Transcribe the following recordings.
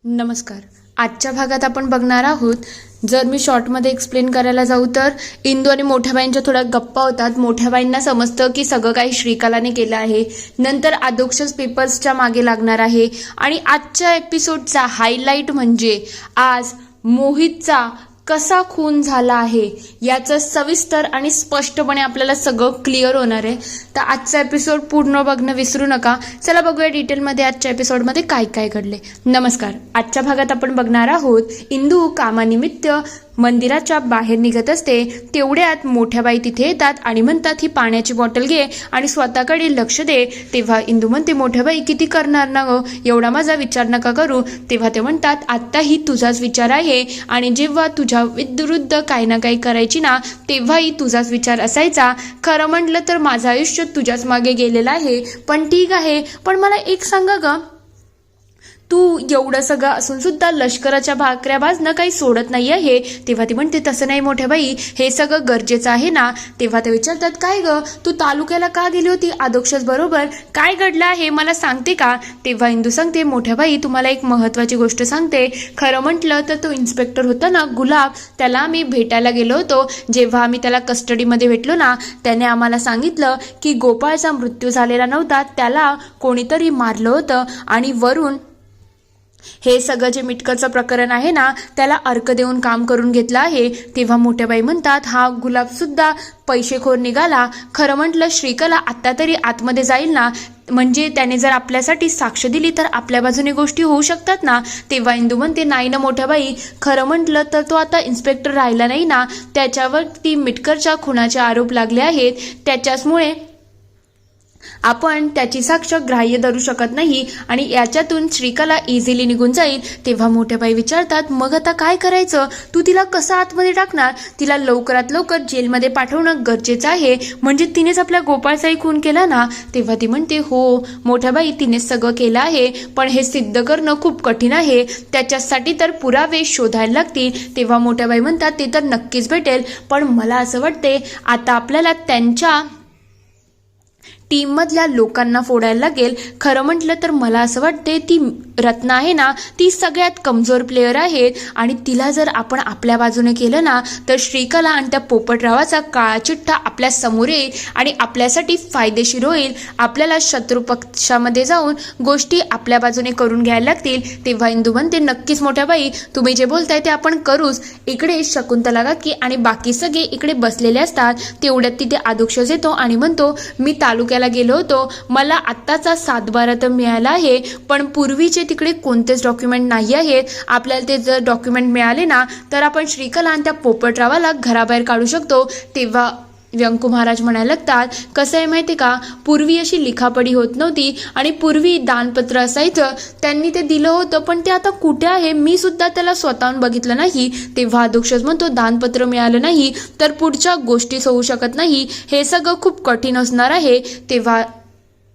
नमस्कार. आजच्या भागात आपण बघणार आहोत. जर मी शॉर्टमध्ये एक्सप्लेन करायला जाऊ तर इंदू आणि मोठ्या बाईंच्या थोड्या गप्पा होतात. मोठ्या बाईंना समजतं की सगळं काही श्रीकलाने केलं आहे. नंतर अधोक्षज पेपर्सच्या मागे लागणार आहे आणि आजच्या एपिसोडचा हायलाईट म्हणजे आज मोहितचा कसा खून झाला आहे याचं सविस्तर आणि स्पष्टपणे आपल्याला सगळं क्लिअर होणार आहे. तर आजचा एपिसोड पूर्ण बघणं विसरू नका. चला बघूया डिटेलमध्ये आजच्या एपिसोडमध्ये काय काय घडले. नमस्कार. आजच्या भागात आपण बघणार आहोत इंदू कामानिमित्त मंदिराच्या बाहेर निघत असते. तेवढ्यात मोठ्या बाई तिथे येतात आणि म्हणतात ही पाण्याची बॉटल घे आणि स्वतःकडे लक्ष दे. तेव्हा इंदू म्हणते मोठ्या बाई किती करणार ना गं, एवढा माझा विचार नका करू. तेव्हा ते म्हणतात आत्ताही तुझाच विचार आहे आणि जेव्हा तुझ्या विरुद्ध काही ना काही करायची ना तेव्हाही तुझाच विचार असायचा. खरं म्हटलं तर माझं आयुष्य तुझ्याच मागे गेलेलं आहे. पण ठीक आहे, पण मला एक सांगा ग, तू एवढं सगळं असून सुद्धा लष्कराच्या भाकऱ्या बाजणं काही सोडत नाही आहे. तेव्हा ती म्हणते तसं नाही मोठ्या बाई, हे सगळं गरजेचं आहे ना. तेव्हा ते विचारतात काय ग, तू तालुक्याला का गेली होती अधोक्षज बरोबर, काय घडलं आहे मला सांगते का. तेव्हा इंदू सांगते मोठ्या बाई तुम्हाला एक महत्त्वाची गोष्ट सांगते. खरं म्हटलं तर तो इन्स्पेक्टर होता ना गुलाब, त्याला आम्ही भेटायला गेलो होतो. जेव्हा आम्ही त्याला कस्टडीमध्ये भेटलो ना त्याने आम्हाला सांगितलं की गोपाळचा मृत्यू झालेला नव्हता, त्याला कोणीतरी मारलं होतं आणि वरून हे सगळं जे मिटकरचं प्रकरण आहे ना त्याला अर्क देऊन काम करून घेतलं आहे. तेव्हा मोठ्या बाई म्हणतात हा गुलाब सुद्धा पैसेखोर निघाला. खरं म्हटलं श्रीकला आत्ता तरी आतमध्ये जाईल ना, म्हणजे त्याने जर आपल्यासाठी साक्ष दिली तर आपल्या बाजूने गोष्टी होऊ शकतात ना. तेव्हा इंदू म्हणते नाही ना मोठ्या बाई, खरं म्हटलं तर तो आता इन्स्पेक्टर राहिला नाही ना, त्याच्यावरती मिटकरच्या खुनाचे आरोप लागले आहेत. त्याच्याचमुळे आपण त्याची साक्ष ग्राह्य धरू शकत नाही आणि याच्यातून श्रीकला इझिली निघून जाईल. तेव्हा मोठ्या बाई विचारतात मग आता काय करायचं, तू तिला कसं आतमध्ये टाकणार, तिला लवकरात लवकर जेलमध्ये पाठवणं गरजेचं आहे, म्हणजे तिनेच आपल्या गोपाळचाही खून केला ना. तेव्हा ती म्हणते हो मोठ्या बाई तिनेच सगळं केलं आहे, पण हे सिद्ध करणं खूप कठीण आहे, त्याच्यासाठी तर पुरावे शोधायला लागतील. तेव्हा मोठ्या बाई म्हणतात ते तर नक्कीच भेटेल, पण मला असं वाटते आता आपल्याला त्यांच्या टीममधल्या लोकांना फोडायला लागेल. खरं म्हटलं तर मला असं वाटते ती रत्ना आहे ना ती सगळ्यात कमजोर प्लेयर आहे आणि तिला जर आपण आपल्या बाजूने केलं ना तर श्रीकला आणि त्या पोपटरावाचा काळा चिठ्ठा आपल्या समोर येईल आणि आपल्यासाठी फायदेशीर होईल. आपल्याला शत्रू पक्षामध्ये जाऊन गोष्टी आपल्या बाजूने करून घ्यायला लागतील. तेव्हा इंदू म्हणते नक्कीच मोठ्या बाई तुम्ही जे बोलताय ते आपण करूच. इकडे शकुंतला काकी आणि बाकी सगळे इकडे बसलेले असतात. तेवढ्यात तिथे अधोक्षज येतो आणि म्हणतो मी तालुक्याला गेलो होतो, मला आत्ताचा 7/12 तर मिळाला आहे, पण पूर्वीचे तिकडे कोणतेच डॉक्युमेंट नाही आहेत. आपल्याला ते जर डॉक्युमेंट मिळाले ना तर आपण श्रीकला आणि त्या पोपटरावाला घराबाहेर काढू शकतो. तेव्हा व्यंकू महाराज म्हणायला लागतात कसं आहे माहिती का, पूर्वी अशी लिखापडी होत नव्हती आणि पूर्वी दानपत्र असायचं, त्यांनी ते दिलं होतं, पण ते आता कुठे आहे मी सुद्धा त्याला स्वतःहून बघितलं नाही. तेव्हा अधोक्षज म्हणतो दानपत्र मिळालं नाही तर पुढच्या गोष्टीच होऊ शकत नाही, हे सगळं खूप कठीण असणार आहे. तेव्हा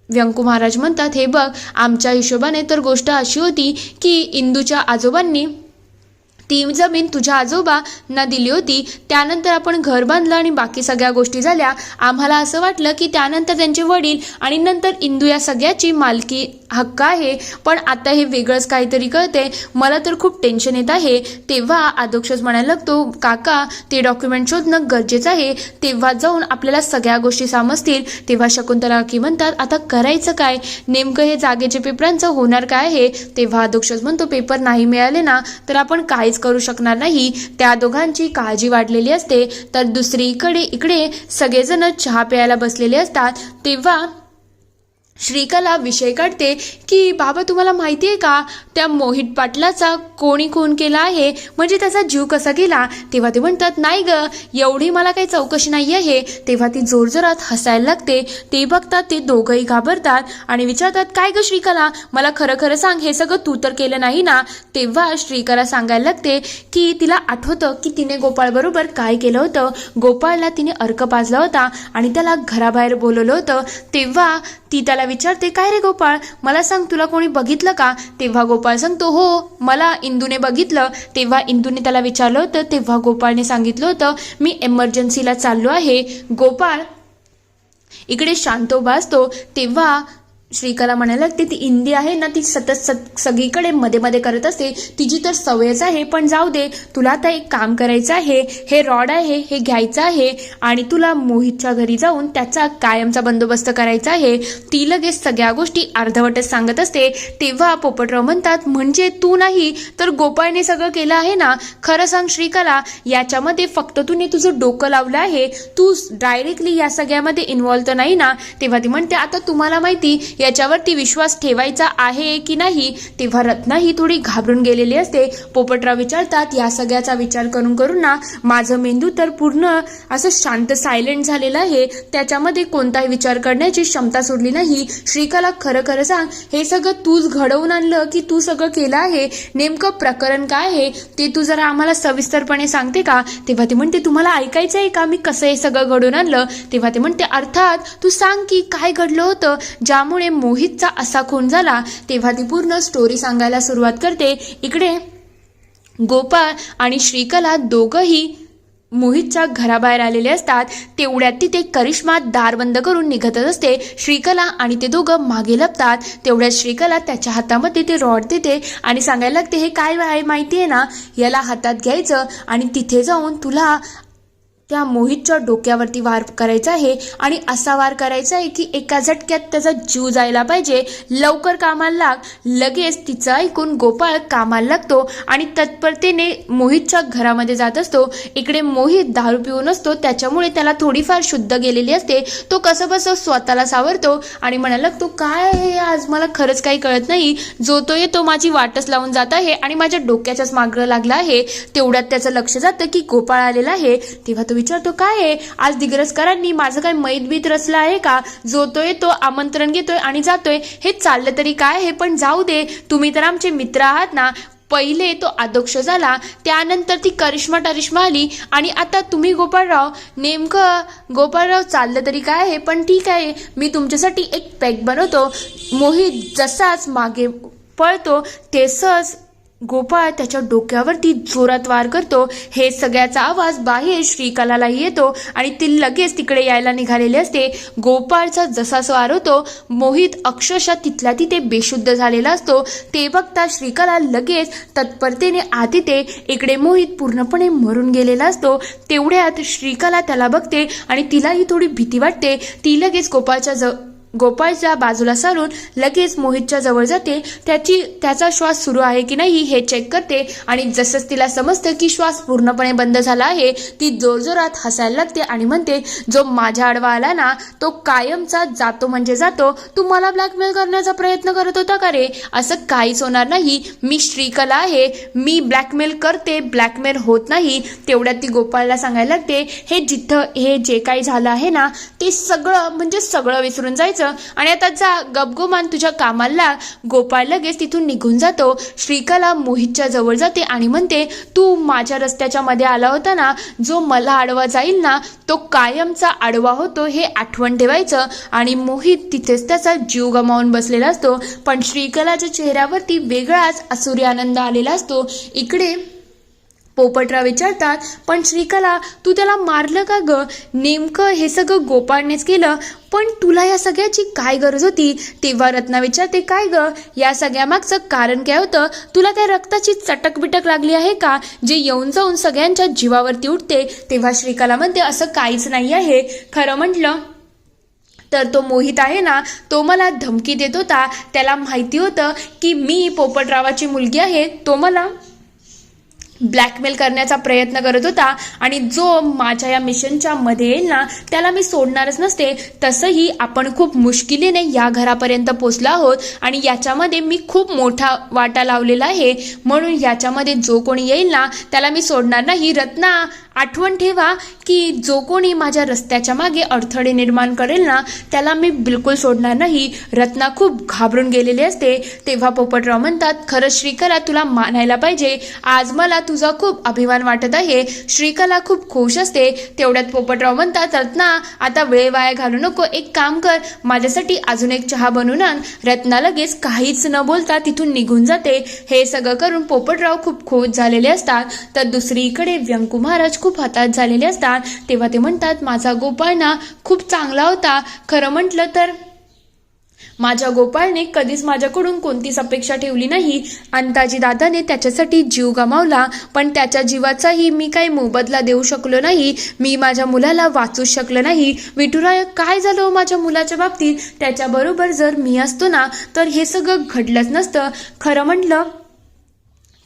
व्यंकू महाराज म्हणतात हे बघ आमच्या हिशोबाने तर गोष्ट अशी होती की इंदूच्या आजोबांनी ती जमीन तुझ्या आजोबांना दिली होती, त्यानंतर आपण घर बांधलं आणि बाकी सगळ्या गोष्टी झाल्या. आम्हाला असं वाटलं की त्यानंतर त्यांचे वडील आणि नंतर इंदू या सगळ्याची मालकी हक्क आहे, पण आता हे वेगळंच काहीतरी कळते, मला तर खूप टेन्शन येत आहे. तेव्हा अधोक्षज म्हणायला लागतो काका ते डॉक्युमेंट शोधणं गरजेचं आहे, तेव्हा जाऊन आपल्याला सगळ्या गोष्टी समजतील. तेव्हा शकुंतला काकी म्हणतात आता करायचं काय, नेमकं हे जागेचे पेपरांचं होणार काय आहे. तेव्हा अधोक्षज म्हणतो पेपर नाही मिळाले ना तर आपण काहीच करू शकणार नाही, त्या दोघांची काळजी वाढलेली असते. तर दुसरीकडे इकडे सगळेजण चहा प्यायला बसलेले असतात. तेव्हा श्रीकला विषय काढते की बाबा तुम्हाला माहिती आहे का त्या मोहित पाटलाचा कोणी खून केला आहे, म्हणजे त्याचा जीव कसा गेला. तेव्हा ते म्हणतात नाही ग एवढी मला काही चौकशी नाही आहे. तेव्हा ती जोरजोरात हसायला लागते. ते बघतात ते दोघंही घाबरतात आणि विचारतात काय ग श्रीकला मला खरं खरं सांग, हे सगळं तू तर केलं नाही ना. तेव्हा श्रीकला सांगायला लागते की तिला आठवतं की तिने गोपाळ बरोबर काय केलं होतं. गोपाळला तिने अर्क पाजला होता आणि त्याला घराबाहेर बोलवलं होतं. तेव्हा ती त्याला विचारते काय रे गोपाळ मला सांग तुला कोणी बघितलं का. तेव्हा गोपाळ सांगतो हो मला इंदूने बघितलं. तेव्हा इंदूने त्याला विचारलं होतं, तेव्हा गोपाळने सांगितलं होतं मी एमर्जन्सीला चाललो आहे. गोपाळ इकडे शांत उभा असतो. तेव्हा श्रीकला म्हणायला लागते ती इंदी आहे ना ती सतत सगळीकडे मध्ये मध्ये करत असते, तिची तर सवयच आहे. पण जाऊ दे, तुला आता एक काम करायचं आहे, हे रॉड आहे हे घ्यायचं आहे आणि तुला मोहितच्या घरी जाऊन त्याचा कायमचा बंदोबस्त करायचा आहे. ती लगेच सगळ्या गोष्टी अर्धवटच सांगत असते. तेव्हा पोपटराव म्हणतात म्हणजे तू नाही तर गोपाळने सगळं केलं आहे ना? खरं सांग श्रीकला, याच्यामध्ये फक्त तूने तुझं डोकं लावलं आहे, तू डायरेक्टली या सगळ्यामध्ये इन्व्हॉल्व तर नाही ना? तेव्हा ती म्हणते आता तुम्हाला माहिती याच्यावरती विश्वास ठेवायचा आहे की नाही? तेव्हा रत्ना ही थोडी घाबरून गेलेली असते. पोपटराव विचारतात या सगळ्याचा विचार करून करून ना माझं मेंदू तर पूर्ण असं शांत सायलेंट झालेलं आहे, त्याच्यामध्ये कोणताही विचार करण्याची क्षमता सोडली नाही. श्रीकला खरं खरं सांग, हे सगळं तूच घडवून आणलं की तू सगळं केलं आहे? नेमकं प्रकरण काय आहे ते तू जरा आम्हाला सविस्तरपणे सांगते का? तेव्हा ती म्हणते तुम्हाला ऐकायचं आहे का मी कसं हे सगळं घडवून आणलं? तेव्हा ती म्हणते अर्थात, तू सांग की काय घडलं होतं ज्यामुळे मोहितचा असा खून झाला. तेव्हा ती पूर्ण स्टोरी सांगायला सुरुवात करते. इकडे गोपाळ आणि श्रीकला दोघंही मोहितच्या घराबाहेर आलेले असतात. तेवढ्यात तिथे करिश्मा दार बंद करून निघतच असते. श्रीकला आणि ते दोघं मागे लपतात. तेवढ्यात श्रीकला त्याच्या हातामध्ये ते रॉड देते आणि सांगायला लागते हे काय आहे माहिती आहे ना, याला हातात घ्यायचं आणि तिथे जाऊन तुला त्या मोहितच्या डोक्यावरती वार करायचा आहे आणि असा वार करायचा आहे की एका झटक्यात त्याचा जीव जायला पाहिजे. लवकर कामाला लाग. लगेच तिचं ऐकून गोपाळ कामाला लागतो आणि तत्परतेने मोहितच्या घरामध्ये जात असतो. इकडे मोहित दारू पिऊन असतो, त्याच्यामुळे त्याला थोडीफार शुद्ध गेलेली असते. तो कसं बसं स्वतःला सावरतो आणि म्हणायला लागतो काय आहे आज, मला खरंच काही कळत नाही. जो तो येतो माझी वाटच लावून जात आहे आणि माझ्या डोक्याच्याच मागं लागला आहे. तेवढ्यात त्याचं लक्ष जातं की गोपाळ आलेला आहे. तेव्हा तो विचारतो काय आहे आज दिग्रसकरांनी माझं काय मैत रचलं आहे का? जो तो येतो आमंत्रण घेतोय आणि जातोय, हे चाललं तरी काय आहे? पण जाऊ दे, तुम्ही तर आमचे मित्र आहात ना. पहिले तो अध्यक्ष झाला, त्यानंतर ती करिश्मा आली आणि आता तुम्ही गोपाळराव. नेमकं गोपाळराव चाललं तरी काय आहे? पण ठीक आहे, मी तुमच्यासाठी एक पॅक बनवतो. मोहित जसाच मागे पळतो तसंच गोपाळ त्याच्या डोक्यावरती जोरात वार करतो. हे सगळ्याचा आवाज बाहेर श्रीकलालाही येतो आणि ती लगेच तिकडे यायला निघालेली असते. गोपाळचा जसा वार होतो, मोहित अक्षरशः तिथल्या तिथे बेशुद्ध झालेला असतो. ते बघता श्रीकला लगेच तत्परतेने आत येते. इकडे मोहित पूर्णपणे मरून गेलेला असतो. तेवढ्यात श्रीकला त्याला बघते आणि तिलाही थोडी भीती वाटते. ती लगेच गोपाळच्या बाजूला सारून लगेच मोहितच्या जवळ जाते. त्याचा श्वास सुरू आहे की नाही हे चेक करते आणि जसंच तिला समजतं की श्वास पूर्णपणे बंद झाला आहे, ती जोरजोरात हसायला लागते आणि म्हणते जो माझ्या आडवा आला ना तो कायमचा जातो म्हणजे जातो. तू मला ब्लॅकमेल करण्याचा प्रयत्न करत होता का रे? असं काहीच होणार नाही. मी श्रीकला आहे, मी ब्लॅकमेल करते, ब्लॅकमेल होत नाही. तेवढ्यात ती गोपाळला सांगायला लागते हे जे काही झालं आहे ना ते सगळं म्हणजे सगळं विसरून जायचं आणि आता जा गपगुमान तुझ्या कामाला. गोपाळ लगेच तिथून निघून जातो. श्रीकला मोहितच्या जवळ जाते आणि म्हणते तू माझ्या रस्त्याच्या मध्ये आला होता ना, जो मला आडवा जाईल ना तो कायमचा आडवा होतो, हे आठवण ठेवायचं. आणि मोहित तिथेच त्याचा जीव गमावून बसलेला असतो. पण श्रीकलाच्या चेहऱ्यावरती वेगळाच असुरी आनंद आलेला असतो. इकडे पोपटराव विचारतात पण श्रीकला तू त्याला मारलं का ग? नेमकं हे सगळं गोपाळनेच केलं, पण तुला या सगळ्याची काय गरज होती? तेव्हा रत्ना विचारते काय ग या सगळ्या मागचं कारण काय होतं? तुला काय रक्ताची चटक बिटक लागली आहे का जे येऊन जाऊन सगळ्यांच्या जीवावरती उठते? तेव्हा श्रीकला म्हणते असं काहीच नाही आहे. खरं म्हटलं तर तो मोहित आहे ना, तो मला धमकी देत होता. त्याला माहिती होतं की मी पोपटरावाची मुलगी आहे, तो मला ब्लॅकमेल करण्याचा प्रयत्न करत होता आणि जो माझ्या या मिशनच्या मध्ये येईल ना त्याला मी सोडणारच नसते. तसंही आपण खूप मुश्किलीने या घरापर्यंत पोचलो आहोत आणि याच्यामध्ये मी खूप मोठा वाटा लावलेला आहे, म्हणून याच्यामध्ये जो कोणी येईल ना त्याला मी सोडणार नाही. रत्ना आठवण ठेवा की जो कोणी माझ्या रस्त्याच्या मागे अडथळे निर्माण करेल ना त्याला मी बिलकुल सोडणार नाही. रत्ना खूप घाबरून गेलेली असते. तेव्हा पोपटराव म्हणतात खरंच श्रीकला तुला मानायला पाहिजे, आज मला तुझा खूप अभिमान वाटत आहे. श्रीकला खूप खुश असते. तेवढ्यात पोपटराव म्हणतात रत्ना आता वेळ वाया घालू नको, एक काम कर माझ्यासाठी अजून एक चहा बनवून आण. रत्ना लगेच काहीच न बोलता तिथून निघून जाते. हे सगळं करून पोपटराव खूप खुश झालेले असतात. तर दुसरीकडे व्यंकू महाराज खूप हताश झालेले असतात. तेव्हा ते म्हणतात माझा गोपाळ ना खूप चांगला होता. खरं म्हटलं तर माझ्या गोपाळने कधीच माझ्याकडून कोणतीच अपेक्षा ठेवली नाही. अंताजी दादाने त्याच्यासाठी जीव गमावला, पण त्याच्या जीवाचाही मी काही मोबदला देऊ शकलो नाही. मी माझ्या मुलाला वाचूच शकलो नाही. विठुराया, काय झालं माझ्या मुलाच्या बाबतीत? त्याच्याबरोबर जर मी असतो ना तर हे सगळं घडलंच नसतं. खरं म्हटलं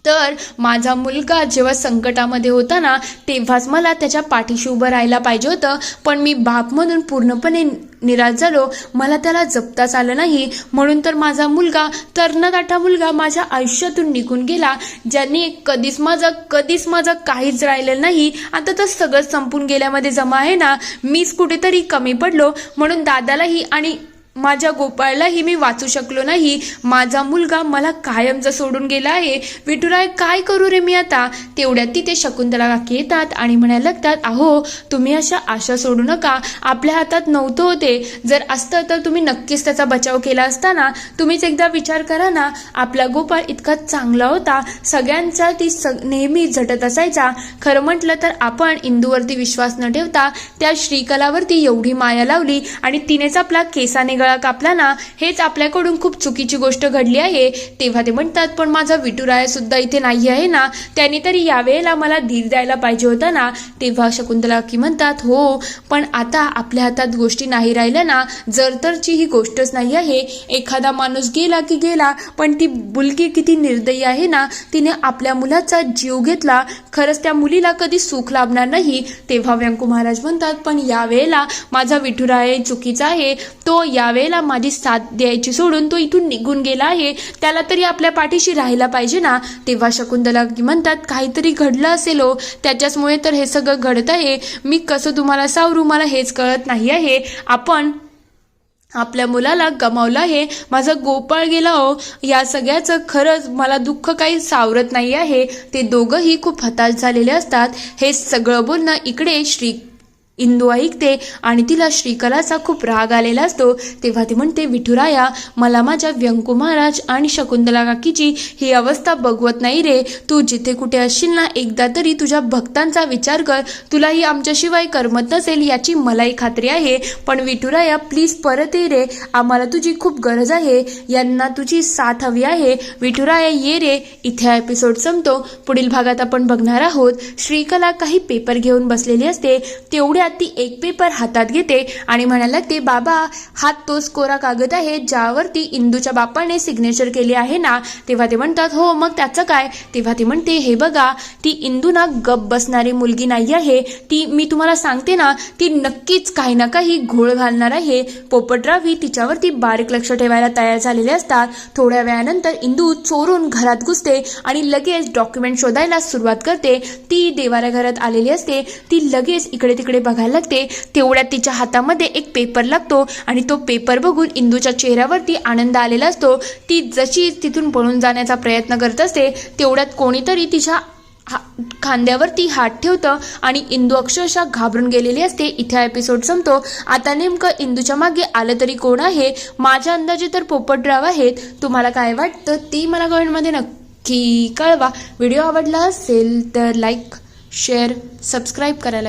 तर माझा मुलगा जेव्हा संकटामध्ये होता ना तेव्हाच मला त्याच्या पाठीशी उभं राहायला पाहिजे होतं, पण मी बाप म्हणून पूर्णपणे निराश झालो. मला त्याला जपताच आलं नाही. म्हणून तर माझा मुलगा, तर्नाटाठा मुलगा माझ्या आयुष्यातून निघून गेला, ज्याने कधीच माझं काहीच राहिलेलं नाही. आता तर सगळं संपून गेल्यामध्ये जमा आहे ना. मीच कुठेतरी कमी पडलो, म्हणून दादालाही आणि माझ्या गोपाळलाही मी वाचू शकलो नाही. माझा मुलगा मला कायमचं सोडून गेला आहे. विठुराय, काय करू रे मी आता? तेवढ्यात तिथे शकुंतला काकी येतात आणि म्हणायला लागतात, अहो तुम्ही अशा आशा सोडू नका. आपल्या हातात नव्हतं होते. जर असतं तर तुम्ही नक्कीच त्याचा बचाव केला असता ना. तुम्हीच एकदा विचार करा ना. आपला गोपाळ इतका चांगला होता, सगळ्यांचा ती नेहमी झटत असायचा. खरं म्हटलं तर आपण इंदूवरती विश्वास न ठेवता त्या श्रीकलावरती एवढी माया लावली आणि तिनेच आपला केसाने गळा कापला ना. हेच आपल्याकडून खूप चुकीची गोष्ट घडली आहे. तेव्हा ते म्हणतात, पण माझा विठुराया सुद्धा इथे नाही आहे ना, त्याने तरी यावेळेला मला धीर द्यायला पाहिजे होता ना. तेव्हा शकुंतला की म्हणतात, हो पण आता आपल्या हातात गोष्टी नाही राहिल्या ना. जर तरची ही गोष्टच नाही आहे. एखादा माणूस गेला की गेला, पण ती मुलगी किती निर्दयी आहे ना. तिने आपल्या मुलाचा जीव घेतला. खरंच त्या मुलीला कधी सुख लाभणार नाही. तेव्हा व्यंकू महाराज म्हणतात, पण यावेळेला माझा विठुराया चुकीचा आहे. तो यावेळेला माझी साथ द्यायची सोडून तो इथून निघून गेला आहे. त्याला तरी आपल्या पाठीशी राहायला पाहिजे ना. तेव्हा शकुंतला म्हणतात, काहीतरी घडलं असेल हो, त्याच्याचमुळे तर हे सगळं घडत आहे. मी कसं तुम्हाला सावरू मला हेच कळत नाही आहे. आपण आपल्या मुलाला गमावलं आहे. माझा गोपाळ गेला हो. या सगळ्याचं खरंच मला दुःख काही सावरत नाही आहे. ते दोघंही खूप हताश झालेले असतात. हे सगळं बोलणं इकडे इंदू ऐकते आणि तिला श्रीकलाचा खूप राग आलेला असतो. तेव्हा ती म्हणते, विठुराया, मला माझ्या व्यंकू महाराज आणि शकुंतला काकीची ही अवस्था बघवत नाही रे. तू जिथे कुठे असशील ना, एकदा तरी तुझ्या भक्तांचा विचार कर. तुलाही आमच्याशिवाय करमत नसेल याची मलाही खात्री आहे. पण विठुराया, प्लीज परत ये रे. आम्हाला तुझी खूप गरज आहे. यांना तुझी साथ हवी आहे. विठुराया, ये रे. इथे एपिसोड संपतो. पुढील भागात आपण बघणार आहोत, श्रीकला काही पेपर घेऊन बसलेली असते. तेवढ्या ती एक पेपर हातात घेते आणि म्हणायला लागते, बाबा हा तोच कोरा कागद आहे ज्यावरती इंदूच्या बापाने सिग्नेचर केली आहे ना. तेव्हा ते म्हणतात, हो मग त्याचं काय? तेव्हा ती म्हणते, हे बघा, ती इंदू ना गप बसणारी मुलगी नाही आहे. ती मी तुम्हाला सांगते ना, ती नक्कीच काही ना काही घोळ घालणार आहे. पोपटरावही तिच्यावरती बारीक लक्ष ठेवायला तयार झालेले असतात. थोड्या वेळानंतर इंदू चोरून घरात घुसते आणि लगेच डॉक्युमेंट शोधायला सुरुवात करते. ती देवाऱ्या घरात आलेली असते. ती लगेच इकडे तिकडे बघायला लागते. तेवढ्यात तिच्या हातामध्ये एक पेपर लागतो आणि तो पेपर बघून इंदूच्या चेहऱ्यावरती आनंद आलेला असतो. ती जशी तिथून पळून जाण्याचा प्रयत्न करत असते, तेवढ्यात कोणीतरी तिच्या खांद्यावरती हात ठेवतं आणि इंदू अक्षरशः घाबरून गेलेली असते. इथे एपिसोड संपतो. आता नेमकं इंदूच्या मागे आलं तरी कोण आहे? माझ्या अंदाजे तर पोपटराव आहेत. तुम्हाला काय वाटतं ते मला कमेंटमध्ये नक्की कळवा. व्हिडिओ आवडला असेल तर लाईक, शेअर, सबस्क्राईब करायला